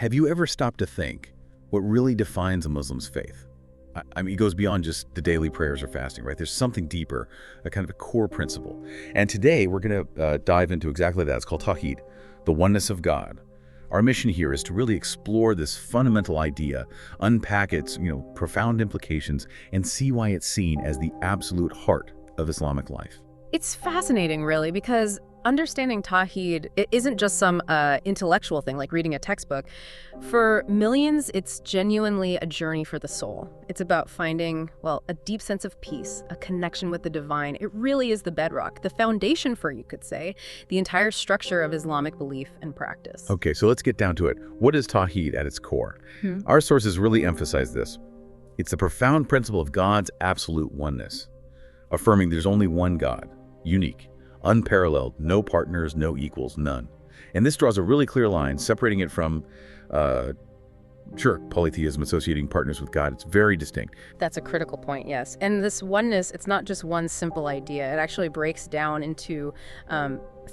Have you ever stopped to think what really defines a Muslim's faith? I mean, it goes beyond just the daily prayers or fasting, right? There's something deeper, a kind of a core principle. And today we're going to dive into exactly that. It's called Tawheed, the oneness of God. Our mission here is to really explore this fundamental idea, unpack its profound implications, and see why it's seen as the absolute heart of Islamic life. It's fascinating, really, because understanding Tawheed, it isn't just some intellectual thing like reading a textbook. For millions, it's genuinely a journey for the soul. It's about finding, well, a deep sense of peace, a connection with the divine. It really is the bedrock, the foundation for, you could say, the entire structure of Islamic belief and practice. Okay, so let's get down to it. What is Tawheed at its core? Our sources really emphasize this. It's the profound principle of God's absolute oneness, affirming there's only one God, unique, unparalleled, no partners, no equals, none. And this draws a really clear line, separating it from, polytheism associating partners with God. It's very distinct. That's a critical point, yes. And this oneness, it's not just one simple idea. It actually breaks down into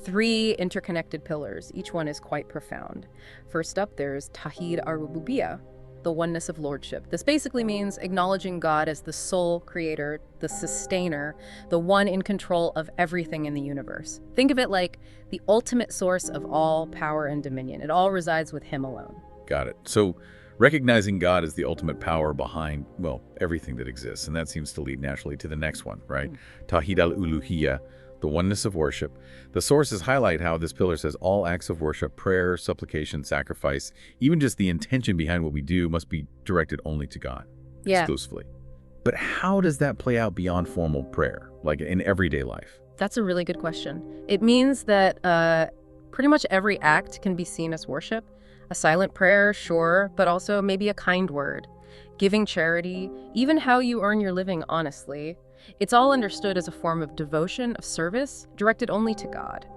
three interconnected pillars. Each one is quite profound. First up, there's Tawheed al-Rububiyyah, the oneness of Lordship. This basically means acknowledging God as the sole creator, the sustainer, the one in control of everything in the universe. Think of it like the ultimate source of all power and dominion. It all resides with him alone. Got it. So recognizing God as the ultimate power behind, well, everything that exists. And that seems to lead naturally to the next one, right? Tawheed al-Uluhiyyah, the oneness of worship. The sources highlight how this pillar says all acts of worship, prayer, supplication, sacrifice, even just the intention behind what we do must be directed only to God, exclusively. But how does that play out beyond formal prayer, like in everyday life? That's a really good question. It means that pretty much every act can be seen as worship. A silent prayer, sure, but also maybe a kind word. Giving charity, even how you earn your living honestly. It's all understood as a form of devotion, of service, directed only to God.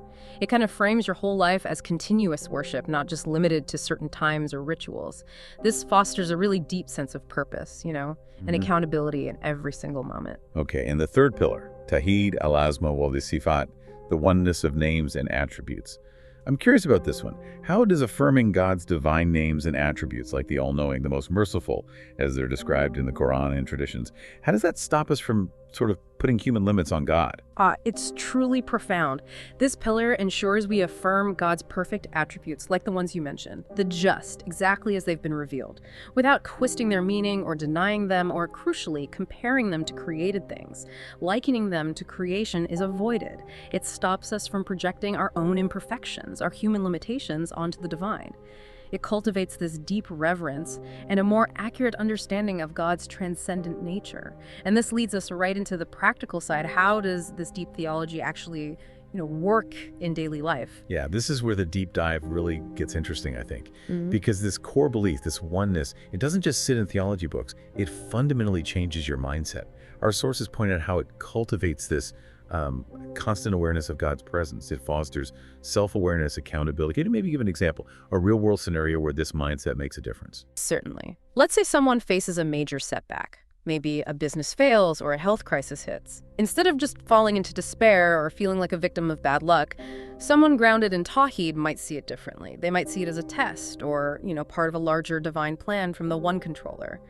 It kind of frames your whole life as continuous worship, not just limited to certain times or rituals. This fosters a really deep sense of purpose, and accountability in every single moment. Okay, and the third pillar, Tawheed al-Asma Sifaat, the oneness of names and attributes. I'm curious about this one. How does affirming God's divine names and attributes, like the all-knowing, the most merciful, as they're described in the Quran and traditions, how does that stop us from sort of putting human limits on God? It's truly profound. This pillar ensures we affirm God's perfect attributes, like the ones you mentioned, the just, exactly as they've been revealed, without twisting their meaning or denying them, or crucially, comparing them to created things. Likening them to creation is avoided. It stops us from projecting our own imperfections, our human limitations, onto the divine. It cultivates this deep reverence and a more accurate understanding of God's transcendent nature. And this leads us right into the practical side. How does this deep theology actually, work in daily life? Yeah, this is where the deep dive really gets interesting, I think. Because this core belief, this oneness, it doesn't just sit in theology books. It fundamentally changes your mindset. Our sources point out how it cultivates this constant awareness of God's presence. It fosters self-awareness, accountability. Can you maybe give an example, a real-world scenario where this mindset makes a difference? Certainly. Let's say someone faces a major setback. Maybe a business fails or a health crisis hits. Instead of just falling into despair or feeling like a victim of bad luck, someone grounded in Tawheed might see it differently. They might see it as a test or, part of a larger divine plan from the one controller.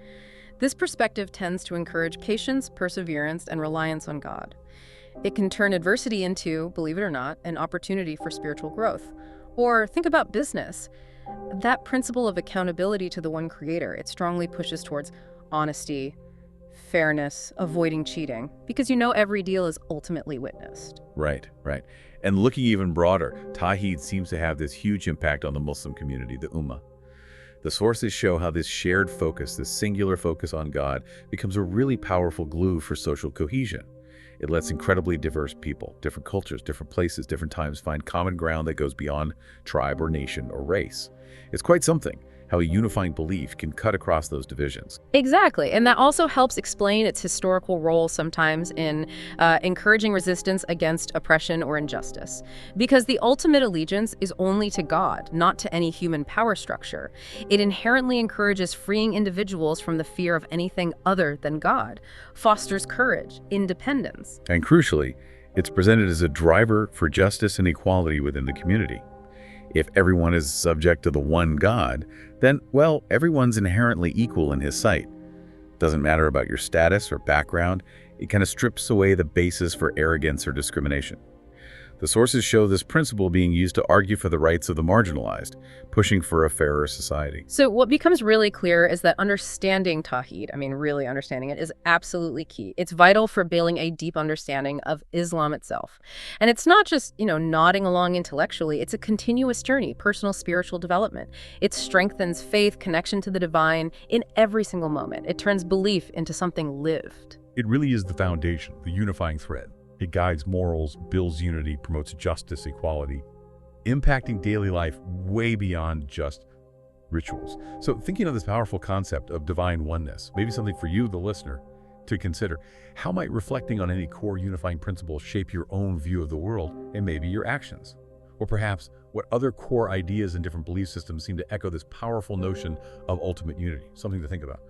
This perspective tends to encourage patience, perseverance, and reliance on God. It can turn adversity into, believe it or not, an opportunity for spiritual growth. Or think about business. That principle of accountability to the one creator, it strongly pushes towards honesty, fairness, avoiding cheating, because every deal is ultimately witnessed. Right. And looking even broader, Tawheed seems to have this huge impact on the Muslim community, the Ummah. The sources show how this shared focus, this singular focus on God, becomes a really powerful glue for social cohesion. It lets incredibly diverse people, different cultures, different places, different times find common ground that goes beyond tribe or nation or race. It's quite something, how a unifying belief can cut across those divisions. Exactly, and that also helps explain its historical role sometimes in encouraging resistance against oppression or injustice. Because the ultimate allegiance is only to God, not to any human power structure. It inherently encourages freeing individuals from the fear of anything other than God, fosters courage, independence. And crucially, it's presented as a driver for justice and equality within the community. If everyone is subject to the one God, then, well, everyone's inherently equal in his sight. Doesn't matter about your status or background, it kind of strips away the basis for arrogance or discrimination. The sources show this principle being used to argue for the rights of the marginalized, pushing for a fairer society. So what becomes really clear is that understanding Tawheed, really understanding it, is absolutely key. It's vital for building a deep understanding of Islam itself. And it's not just, nodding along intellectually. It's a continuous journey, personal spiritual development. It strengthens faith, connection to the divine in every single moment. It turns belief into something lived. It really is the foundation, the unifying thread. It guides morals, builds unity, promotes justice, equality, impacting daily life way beyond just rituals. So thinking of this powerful concept of divine oneness, maybe something for you, the listener, to consider. How might reflecting on any core unifying principle shape your own view of the world and maybe your actions? Or perhaps what other core ideas and different belief systems seem to echo this powerful notion of ultimate unity? Something to think about.